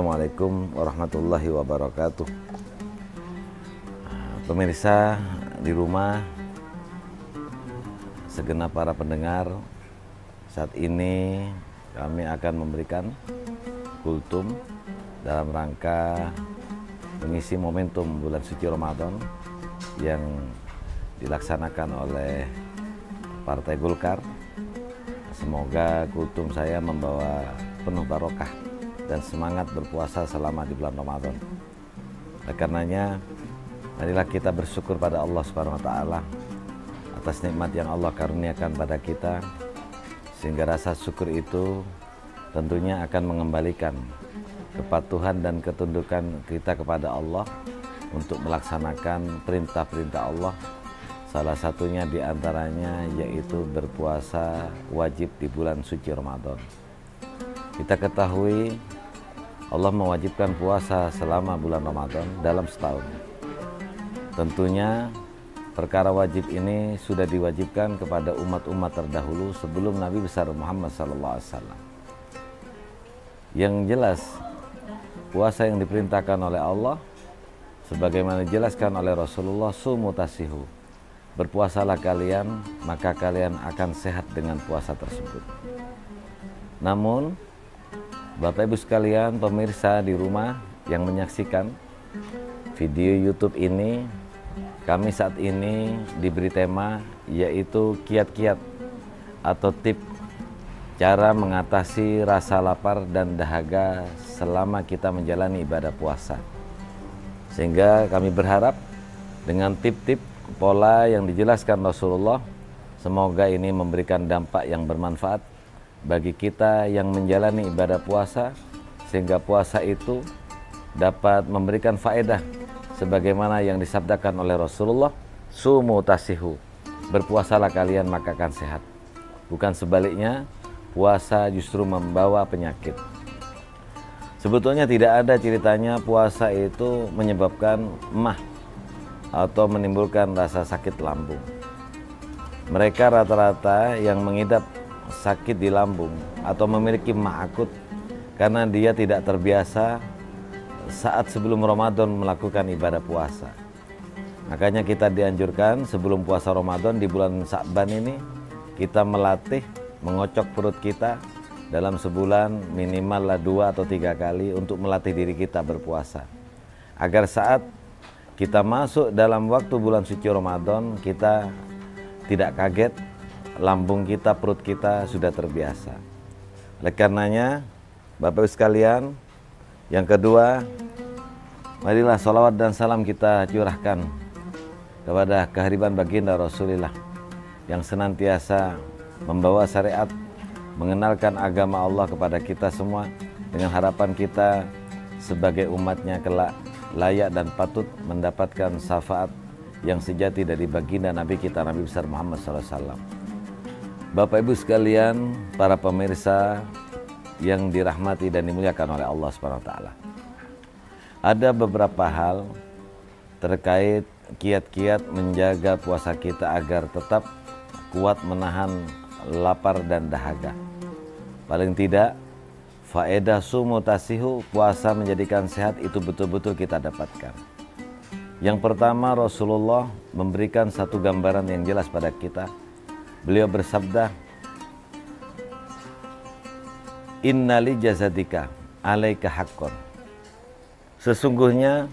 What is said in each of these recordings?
Assalamualaikum warahmatullahi wabarakatuh. Pemirsa di rumah, segenap para pendengar, saat ini kami akan memberikan kultum dalam rangka mengisi momentum bulan suci Ramadan yang dilaksanakan oleh Partai Golkar. Semoga kultum saya membawa penuh barokah dan semangat berpuasa selama di bulan Ramadan. Oleh karenanya, marilah kita bersyukur pada Allah Subhanahu wa taala atas nikmat yang Allah karuniakan pada kita, sehingga rasa syukur itu tentunya akan mengembalikan kepatuhan dan ketundukan kita kepada Allah untuk melaksanakan perintah-perintah Allah. Salah satunya diantaranya yaitu berpuasa wajib di bulan suci Ramadan. Kita ketahui Allah mewajibkan puasa selama bulan Ramadan dalam setahun. Tentunya perkara wajib ini sudah diwajibkan kepada umat-umat terdahulu sebelum Nabi besar Muhammad SAW. Yang jelas, puasa yang diperintahkan oleh Allah sebagaimana dijelaskan oleh Rasulullah, sumu tasihu, berpuasalah kalian maka kalian akan sehat dengan puasa tersebut. Namun Bapak Ibu sekalian, pemirsa di rumah yang menyaksikan video YouTube ini, kami saat ini diberi tema yaitu kiat-kiat atau tip cara mengatasi rasa lapar dan dahaga selama kita menjalani ibadah puasa. Sehingga kami berharap dengan tip-tip pola yang dijelaskan Rasulullah, semoga ini memberikan dampak yang bermanfaat bagi kita yang menjalani ibadah puasa, sehingga puasa itu dapat memberikan faedah sebagaimana yang disabdakan oleh Rasulullah, sumu tasihu, berpuasalah kalian maka akan sehat. Bukan sebaliknya, puasa justru membawa penyakit. Sebetulnya tidak ada ceritanya puasa itu menyebabkan emah atau menimbulkan rasa sakit lambung. Mereka rata-rata yang mengidap sakit di lambung atau memiliki emah akut karena dia tidak terbiasa saat sebelum Ramadan melakukan ibadah puasa. Makanya kita dianjurkan sebelum puasa Ramadan di bulan Sya'ban ini kita melatih mengocok perut kita dalam sebulan minimal 2 atau 3 kali untuk melatih diri kita berpuasa. Agar saat kita masuk dalam waktu bulan suci Ramadan kita tidak kaget, lambung kita, perut kita sudah terbiasa. Oleh karenanya, Bapak Ibu sekalian, yang kedua, marilah salawat dan salam kita curahkan kepada kehadiran baginda Rasulullah yang senantiasa membawa syariat, mengenalkan agama Allah kepada kita semua dengan harapan kita sebagai umatnya kelak layak dan patut mendapatkan syafaat yang sejati dari baginda Nabi kita, Nabi besar Muhammad SAW. Bapak Ibu sekalian, para pemirsa yang dirahmati dan dimuliakan oleh Allah SWT. Ada beberapa hal terkait kiat-kiat menjaga puasa kita agar tetap kuat menahan lapar dan dahaga. Paling tidak, faedah sumu tasihu, puasa menjadikan sehat, itu betul-betul kita dapatkan. Yang pertama, Rasulullah memberikan satu gambaran yang jelas pada kita. Beliau bersabda, inna li jasadika alaika haqqon. Sesungguhnya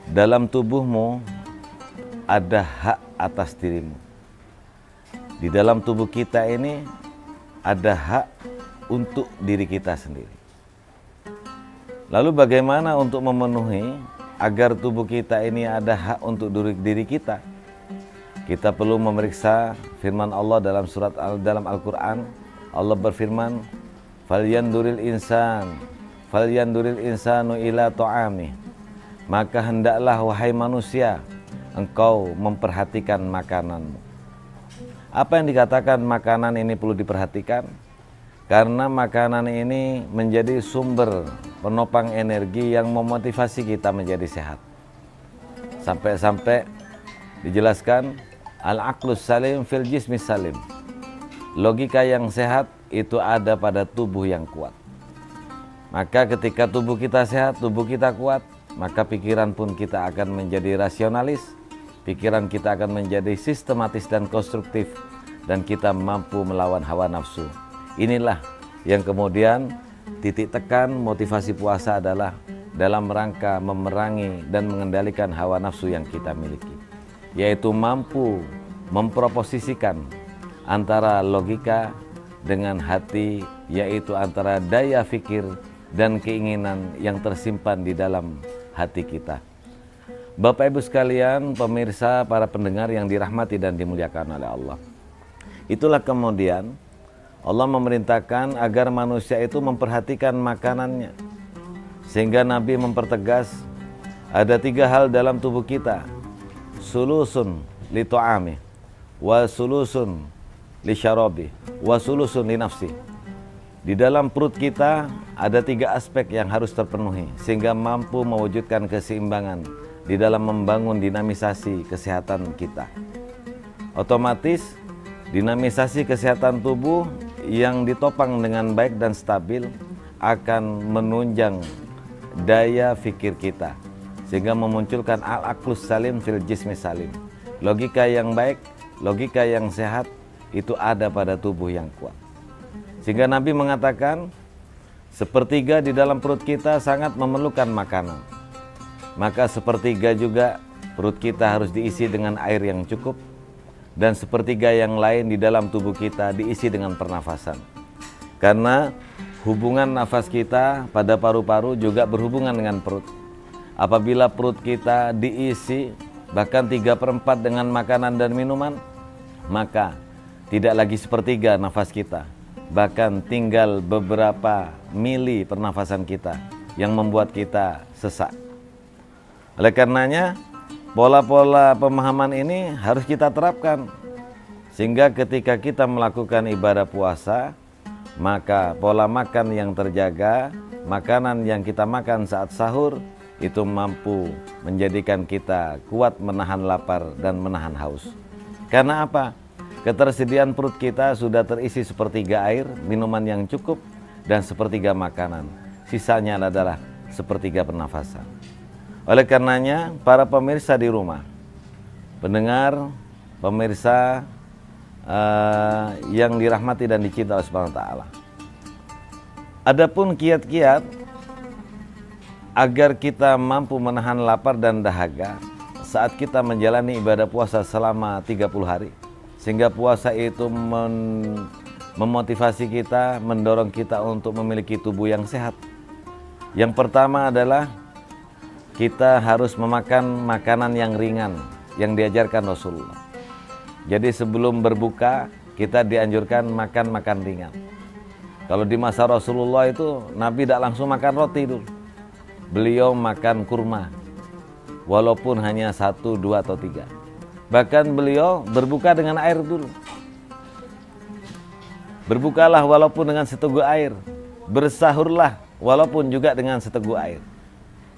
dalam tubuhmu ada hak atas dirimu. Di dalam tubuh kita ini ada hak untuk diri kita sendiri. Lalu bagaimana untuk memenuhi agar tubuh kita ini ada hak untuk diri kita? Kita perlu memeriksa firman Allah dalam dalam Al-Quran. Allah berfirman, falyanduril insanu ila ta'ami. Maka hendaklah wahai manusia, engkau memperhatikan makananmu. Apa yang dikatakan makanan ini perlu diperhatikan? Karena makanan ini menjadi sumber penopang energi yang memotivasi kita menjadi sehat. Sampai-sampai dijelaskan, al-aqlus salim fil jismis salim. Logika yang sehat itu ada pada tubuh yang kuat. Maka ketika tubuh kita sehat, tubuh kita kuat, maka pikiran pun kita akan menjadi rasionalis, pikiran kita akan menjadi sistematis dan konstruktif, dan kita mampu melawan hawa nafsu. Inilah yang kemudian titik tekan motivasi puasa adalah dalam rangka memerangi dan mengendalikan hawa nafsu yang kita miliki, yaitu mampu memproposisikan antara logika dengan hati, yaitu antara daya fikir dan keinginan yang tersimpan di dalam hati kita. Bapak Ibu sekalian, pemirsa, para pendengar yang dirahmati dan dimuliakan oleh Allah, itulah kemudian Allah memerintahkan agar manusia itu memperhatikan makanannya, sehingga Nabi mempertegas ada 3 hal dalam tubuh kita: sulusun li ta'ami, wa sulusun li syarabi, wa sulusun li nafsi. Di dalam perut kita ada 3 aspek yang harus terpenuhi sehingga mampu mewujudkan keseimbangan di dalam membangun dinamisasi kesehatan kita. Otomatis dinamisasi kesehatan tubuh yang ditopang dengan baik dan stabil akan menunjang daya fikir kita sehingga memunculkan al-aqlus salim fil jismi salim. Logika yang baik, logika yang sehat itu ada pada tubuh yang kuat. Sehingga Nabi mengatakan 1/3 di dalam perut kita sangat memerlukan makanan. Maka 1/3 juga perut kita harus diisi dengan air yang cukup, dan 1/3 yang lain di dalam tubuh kita diisi dengan pernafasan. Karena hubungan nafas kita pada paru-paru juga berhubungan dengan perut. Apabila perut kita diisi bahkan 3/4 dengan makanan dan minuman, maka tidak lagi 1/3 nafas kita, bahkan tinggal beberapa mili pernafasan kita yang membuat kita sesak. Oleh karenanya, pola-pola pemahaman ini harus kita terapkan, sehingga ketika kita melakukan ibadah puasa, maka pola makan yang terjaga, makanan yang kita makan saat sahur, itu mampu menjadikan kita kuat menahan lapar dan menahan haus. Karena apa? Ketersediaan perut kita sudah terisi 1/3 air, minuman yang cukup, dan 1/3 makanan. Sisanya adalah 1/3 pernafasan. Oleh karenanya, para pemirsa di rumah, pendengar, pemirsa yang dirahmati dan dicintai oleh Subhanahu wa Ta'ala, adapun kiat-kiat agar kita mampu menahan lapar dan dahaga saat kita menjalani ibadah puasa selama 30 hari, sehingga puasa itu memotivasi kita, mendorong kita untuk memiliki tubuh yang sehat. Yang pertama adalah kita harus memakan makanan yang ringan yang diajarkan Rasulullah. Jadi sebelum berbuka kita dianjurkan makan ringan. Kalau di masa Rasulullah itu Nabi tidak langsung makan roti dulu. Beliau makan kurma, walaupun hanya 1, 2, atau 3. Bahkan beliau berbuka dengan air dulu. Berbukalah walaupun dengan seteguk air, bersahurlah walaupun juga dengan seteguk air.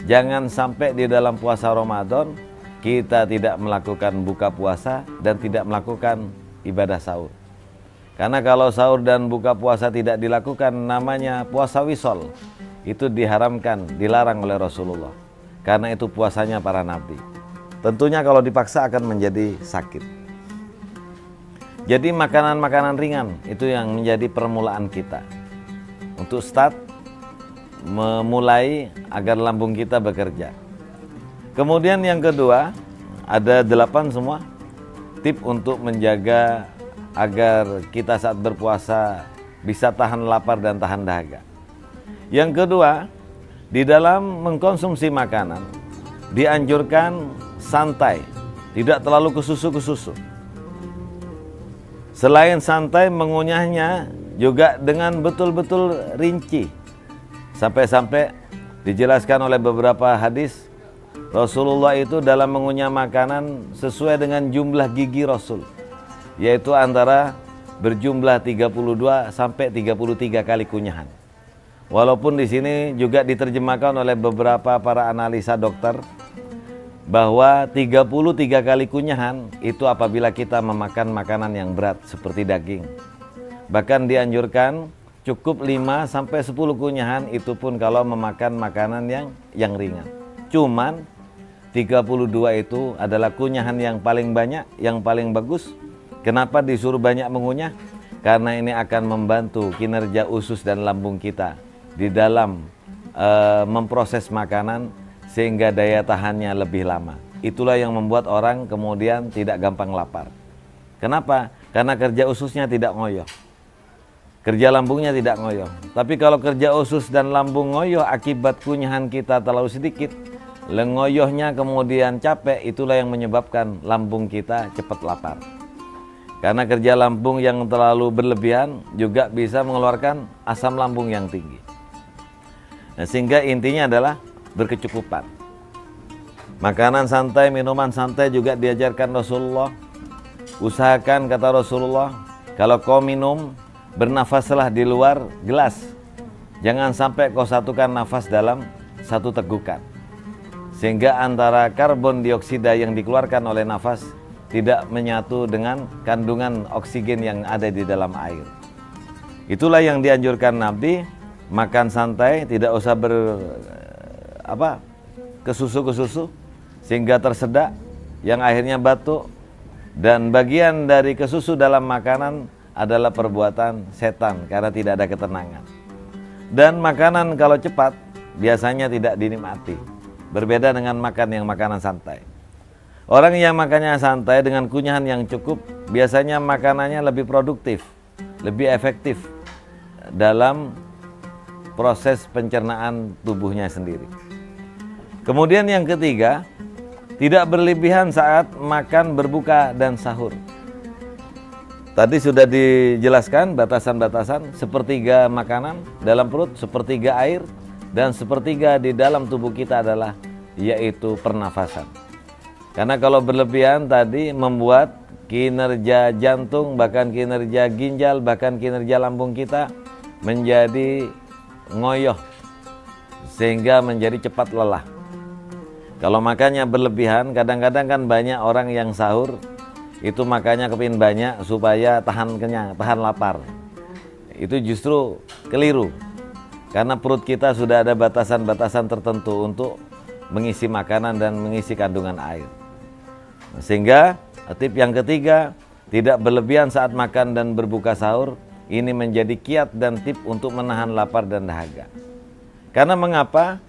Jangan sampai di dalam puasa Ramadan kita tidak melakukan buka puasa dan tidak melakukan ibadah sahur. Karena kalau sahur dan buka puasa tidak dilakukan, namanya puasa wisol. Itu diharamkan, dilarang oleh Rasulullah. Karena itu puasanya para nabi. Tentunya kalau dipaksa akan menjadi sakit. Jadi makanan-makanan ringan itu yang menjadi permulaan kita untuk start memulai agar lambung kita bekerja. Kemudian yang kedua, ada 8 semua tip untuk menjaga agar kita saat berpuasa bisa tahan lapar dan tahan dahaga. Yang kedua, di dalam mengkonsumsi makanan dianjurkan santai, tidak terlalu kesusu. Selain santai, mengunyahnya juga dengan betul-betul rinci. Sampai-sampai dijelaskan oleh beberapa hadis, Rasulullah itu dalam mengunyah makanan sesuai dengan jumlah gigi Rasul, yaitu antara berjumlah 32 sampai 33 kali kunyahan. Walaupun di sini juga diterjemahkan oleh beberapa para analisa dokter bahwa 33 kali kunyahan itu apabila kita memakan makanan yang berat seperti daging. Bahkan dianjurkan cukup 5 sampai 10 kunyahan, itu pun kalau memakan makanan yang ringan. Cuman 32 itu adalah kunyahan yang paling banyak, yang paling bagus. Kenapa disuruh banyak mengunyah? Karena ini akan membantu kinerja usus dan lambung kita di dalam memproses makanan sehingga daya tahannya lebih lama. Itulah yang membuat orang kemudian tidak gampang lapar. Kenapa? Karena kerja ususnya tidak ngoyo. Kerja lambungnya tidak ngoyo. Tapi kalau kerja usus dan lambung ngoyo akibat kunyahan kita terlalu sedikit, lengoyohnya kemudian capek, itulah yang menyebabkan lambung kita cepat lapar. Karena kerja lambung yang terlalu berlebihan juga bisa mengeluarkan asam lambung yang tinggi. Nah, sehingga intinya adalah berkecukupan. Makanan santai, minuman santai juga diajarkan Rasulullah. Usahakan, kata Rasulullah, kalau kau minum, bernafaslah di luar gelas. Jangan sampai kau satukan nafas dalam satu tegukan. Sehingga antara karbon dioksida yang dikeluarkan oleh nafas tidak menyatu dengan kandungan oksigen yang ada di dalam air. Itulah yang dianjurkan Nabi, makan santai, tidak usah ke susu sehingga tersedak, yang akhirnya batuk. Dan bagian dari kesusu dalam makanan adalah perbuatan setan karena tidak ada ketenangan. Dan makanan kalau cepat biasanya tidak dinikmati. Berbeda dengan makan yang makanan santai. Orang yang makannya santai dengan kunyahan yang cukup, biasanya makanannya lebih produktif, lebih efektif dalam proses pencernaan tubuhnya sendiri. Kemudian yang ketiga, tidak berlebihan saat makan, berbuka, dan sahur. Tadi sudah dijelaskan batasan-batasan, sepertiga makanan dalam perut, sepertiga air, dan sepertiga di dalam tubuh kita adalah yaitu pernafasan. Karena kalau berlebihan tadi membuat kinerja jantung, bahkan kinerja ginjal, bahkan kinerja lambung kita menjadi ngoyoh sehingga menjadi cepat lelah. Kalau makannya berlebihan, kadang-kadang kan banyak orang yang sahur itu makannya kepingin banyak supaya tahan kenyang, tahan lapar. Itu justru keliru. Karena perut kita sudah ada batasan-batasan tertentu untuk mengisi makanan dan mengisi kandungan air. Sehingga tip yang ketiga, tidak berlebihan saat makan dan berbuka sahur. Ini menjadi kiat dan tip untuk menahan lapar dan dahaga. Karena mengapa?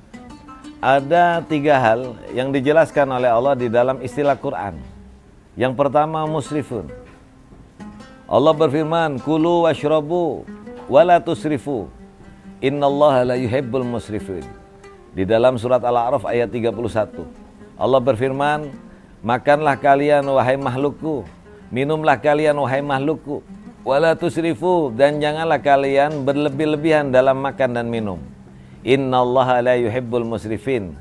Ada 3 hal yang dijelaskan oleh Allah di dalam istilah Quran. Yang pertama, musrifun. Allah berfirman, kulu washrabu wala tusrifu. Innallaha la yuhibbul musrifin. Di dalam surat Al-A'raf ayat 31. Allah berfirman, makanlah kalian wahai makhlukku, minumlah kalian wahai makhlukku, wala tusrifu, dan janganlah kalian berlebih-lebihan dalam makan dan minum. Innallaha la yuhibbul musrifin.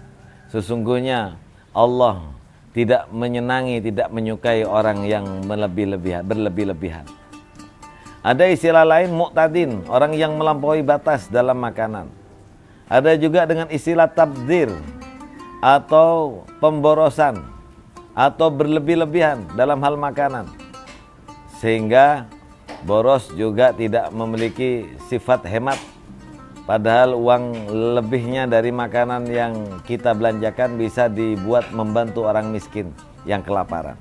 Sesungguhnya Allah tidak menyenangi, tidak menyukai orang yang berlebih-lebihan. Ada istilah lain, mu'tadin, orang yang melampaui batas dalam makanan. Ada juga dengan istilah tabdzir atau pemborosan atau berlebih-lebihan dalam hal makanan. Sehingga boros juga tidak memiliki sifat hemat. Padahal uang lebihnya dari makanan yang kita belanjakan bisa dibuat membantu orang miskin yang kelaparan.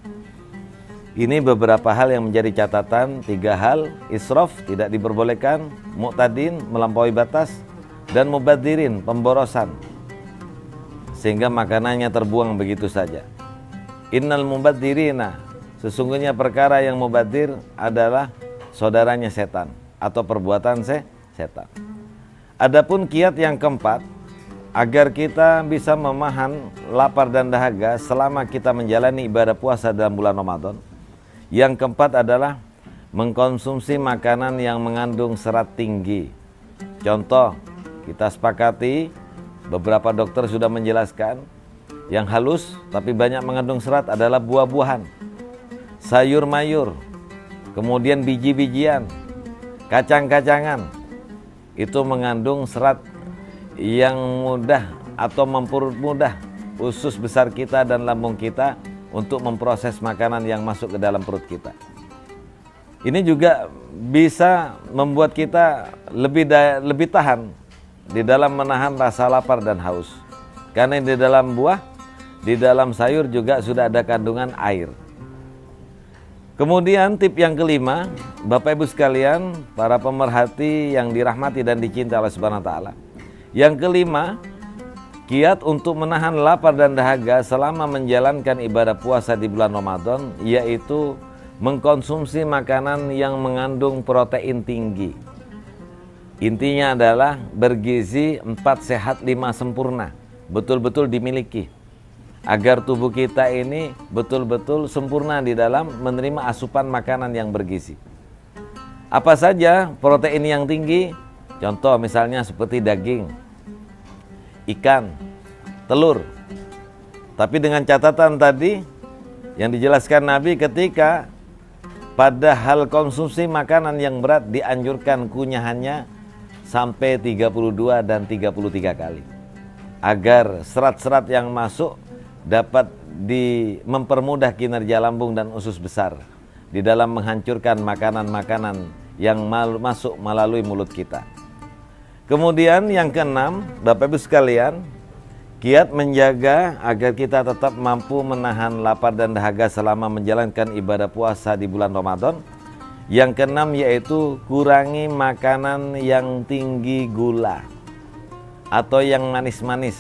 Ini beberapa hal yang menjadi catatan. 3 hal, israf, tidak diperbolehkan, mu'tadin, melampaui batas, dan mubadirin, pemborosan, sehingga makanannya terbuang begitu saja. Innal mubadirina, sesungguhnya perkara yang mubadir adalah saudaranya setan atau perbuatan setan. Adapun kiat yang keempat, agar kita bisa memahan lapar dan dahaga selama kita menjalani ibadah puasa dalam bulan Ramadan. Yang keempat adalah mengkonsumsi makanan yang mengandung serat tinggi. Contoh, kita sepakati, beberapa dokter sudah menjelaskan, yang halus tapi banyak mengandung serat adalah buah-buahan, sayur mayur, kemudian biji-bijian, kacang-kacangan. Itu mengandung serat yang mudah atau mempermudah usus besar kita dan lambung kita untuk memproses makanan yang masuk ke dalam perut kita. Ini juga bisa membuat kita lebih tahan di dalam menahan rasa lapar dan haus. Karena di dalam buah, di dalam sayur juga sudah ada kandungan air. Kemudian tip yang kelima, Bapak Ibu sekalian, para pemerhati yang dirahmati dan dicintai oleh Subhanahu wa taala. Yang kelima, kiat untuk menahan lapar dan dahaga selama menjalankan ibadah puasa di bulan Ramadan, yaitu mengkonsumsi makanan yang mengandung protein tinggi. Intinya adalah bergizi 4 sehat 5 sempurna, betul-betul dimiliki, agar tubuh kita ini betul-betul sempurna di dalam menerima asupan makanan yang bergizi. Apa saja protein yang tinggi? Contoh misalnya seperti daging, ikan, telur. Tapi dengan catatan tadi yang dijelaskan Nabi, ketika pada hal konsumsi makanan yang berat dianjurkan kunyahannya sampai 32 dan 33 kali. Agar serat-serat yang masuk dapat mempermudah kinerja lambung dan usus besar di dalam menghancurkan makanan-makanan yang masuk melalui mulut kita. Kemudian yang keenam, Bapak Ibu sekalian, kiat menjaga agar kita tetap mampu menahan lapar dan dahaga selama menjalankan ibadah puasa di bulan Ramadan. Yang keenam yaitu kurangi makanan yang tinggi gula atau yang manis-manis.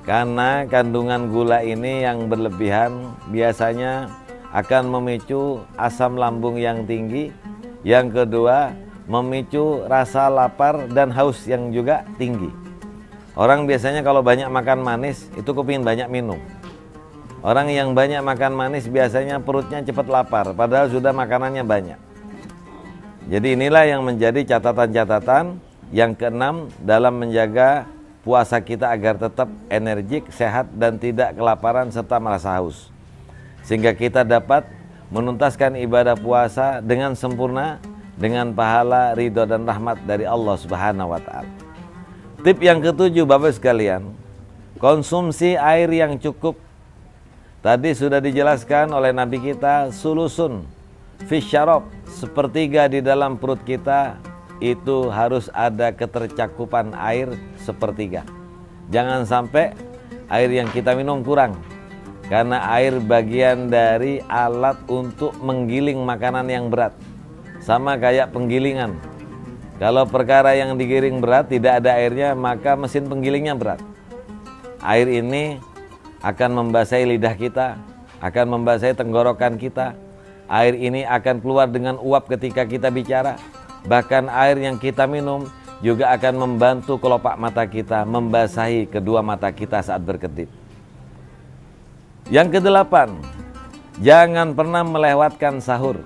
Karena kandungan gula ini yang berlebihan biasanya akan memicu asam lambung yang tinggi. Yang kedua, memicu rasa lapar dan haus yang juga tinggi. Orang biasanya kalau banyak makan manis itu kepingin banyak minum. Orang yang banyak makan manis biasanya perutnya cepat lapar, padahal sudah makanannya banyak. Jadi inilah yang menjadi catatan-catatan yang keenam dalam menjaga puasa kita agar tetap energik, sehat, dan tidak kelaparan serta merasa haus. Sehingga kita dapat menuntaskan ibadah puasa dengan sempurna, dengan pahala, ridho, dan rahmat dari Allah Subhanahu wa ta'ala. Tip yang ketujuh, Bapak sekalian, konsumsi air yang cukup. Tadi sudah dijelaskan oleh Nabi kita, sulusun fisyarab, sepertiga di dalam perut kita itu harus ada ketercakupan air sepertiga. Jangan sampai air yang kita minum kurang, karena air bagian dari alat untuk menggiling makanan yang berat. Sama kayak penggilingan. Kalau perkara yang digiring berat tidak ada airnya, maka mesin penggilingnya berat. Air ini akan membasahi lidah kita, akan membasahi tenggorokan kita. Air ini akan keluar dengan uap ketika kita bicara. Bahkan air yang kita minum juga akan membantu kelopak mata kita, membasahi kedua mata kita saat berkedip. Yang kedelapan, jangan pernah melewatkan sahur.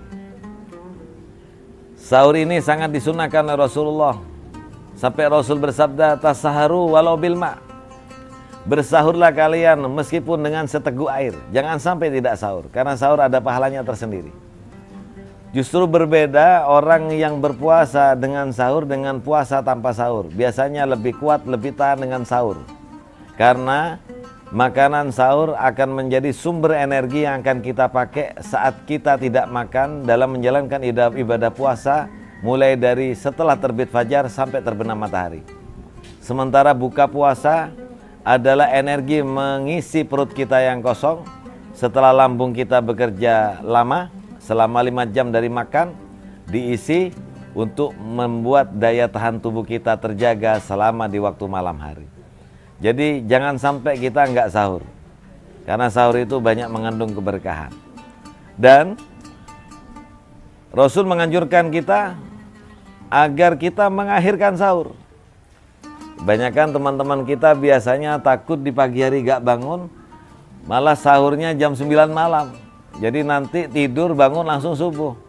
Sahur ini sangat disunahkan oleh Rasulullah. Sampai Rasul bersabda, tasaharu walau bil ma'. Bersahurlah kalian meskipun dengan seteguk air. Jangan sampai tidak sahur, karena sahur ada pahalanya tersendiri. Justru berbeda orang yang berpuasa dengan sahur dengan puasa tanpa sahur. Biasanya lebih kuat, lebih tahan dengan sahur. Karena makanan sahur akan menjadi sumber energi yang akan kita pakai saat kita tidak makan dalam menjalankan ibadah puasa, mulai dari setelah terbit fajar sampai terbenam matahari. Sementara buka puasa adalah energi mengisi perut kita yang kosong setelah lambung kita bekerja lama selama 5 jam dari makan, diisi untuk membuat daya tahan tubuh kita terjaga selama di waktu malam hari. Jadi jangan sampai kita nggak sahur, karena sahur itu banyak mengandung keberkahan. Dan Rasul menganjurkan kita agar kita mengakhirkan sahur. Kebanyakan teman-teman kita biasanya takut di pagi hari gak bangun, malah sahurnya jam 9 malam. Jadi nanti tidur bangun langsung subuh.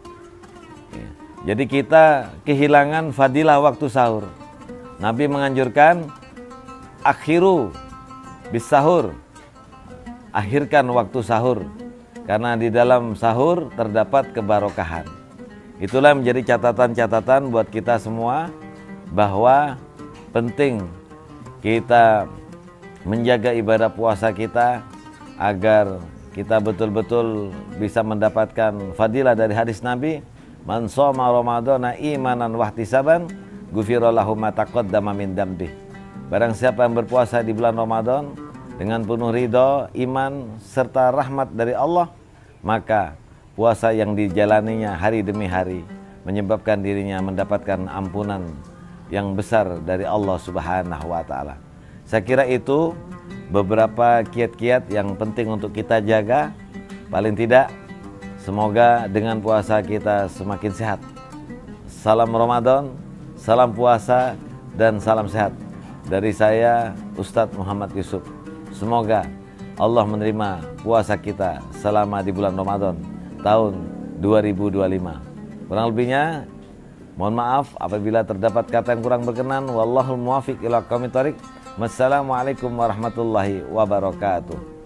Jadi kita kehilangan fadilah waktu sahur. Nabi menganjurkan akhiru bis sahur, akhirkan waktu sahur, karena di dalam sahur terdapat kebarokahan. Itulah menjadi catatan-catatan buat kita semua, bahwa penting kita menjaga ibadah puasa kita agar kita betul-betul bisa mendapatkan fadilah dari hadis Nabi, Man shoma ramadhana imanan wahtisaban ghufira lahu ma taqaddama min dzambih. Barang siapa yang berpuasa di bulan Ramadan dengan penuh ridho, iman serta rahmat dari Allah, maka puasa yang dijalaninya hari demi hari menyebabkan dirinya mendapatkan ampunan yang besar dari Allah Subhanahu wa taala. Saya kira itu beberapa kiat-kiat yang penting untuk kita jaga. Paling tidak semoga dengan puasa kita semakin sehat. Salam Ramadan, salam puasa, dan salam sehat dari saya, Ustadz Muhammad Yusuf. Semoga Allah menerima puasa kita selama di bulan Ramadan tahun 2025. Kurang lebihnya mohon maaf apabila terdapat kata yang kurang berkenan. Wallahul muwaffiq ila aqwamit thoriq. Wassalamualaikum warahmatullahi wabarakatuh.